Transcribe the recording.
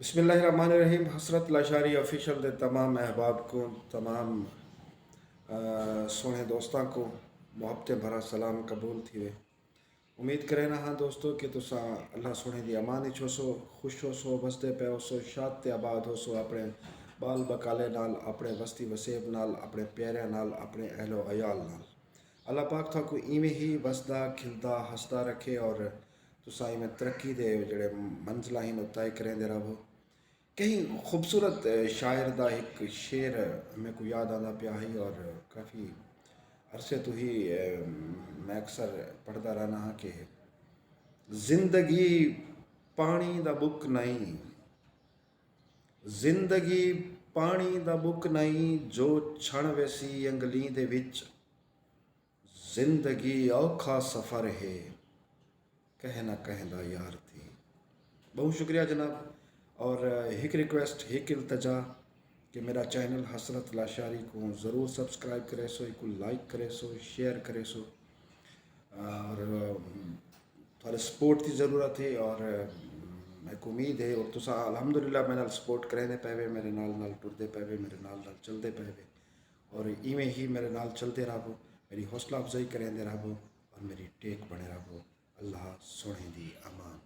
बिस्मिल्लाहिर्रहमानिर्रहीम। हसरत लाशारी ऑफिशियल दे तमाम अहबाब को, तमाम सोने दोस्तों को मुहब्बत भरा सलाम कबूल थी वे। उम्मीद करें ना हाँ दोस्तों कि तुसा अल्लाह सोने दी अमान विच होसो, खुश होसो, वसदे पे होसो, शाद ते आबाद होसो, अपने बाल बकाले नाल, अपने वस्ती वसेब नाल, अपने प्यारिਆਂ नाल, अपने अहलो अयाल नाल। अल्लाह पाक थाकू इवें ही वसदा खिलदा हसदा रखे और तुसा इवें तरक्की दे जेड़े मंजिलां हिन तय करेंदे रहो। कहीं खूबसूरत शायर दा एक शेर मेरे को याद आना पिया ही और काफ़ी अरसे तो ही मैं अक्सर पढ़ता रहना हाँ कि जिंदगी पानी दा बुक नहीं, जिंदगी पानी दा बुक नहीं, जो क्षण वैसी अंगली दे विच, जिंदगी औखा सफ़र है, कहना कहना यार थी। बहुत शुक्रिया जनाब। और एक रिक्वेस्ट, एक इल्तजा कि मेरा चैनल हसरत लाशारी को ज़रूर सब्सक्राइब करे सो, एक लाइक करे सो, शेयर करे सो और थोड़े सपोर्ट की ज़रूरत है। और मैं को उम्मीद है और तुसा अल्हम्दुलिल्लाह मेरे नाल सपोर्ट करेंदे पे, मेरे नाल टुरदे पे, मेरे नाल चलते पे और इवें ही मेरे नाल चलते रहो, मेरी हौसला अफजाई करेंदे रहो और मेरी टेक बने रहो। अल्लाह सोने दी अमान।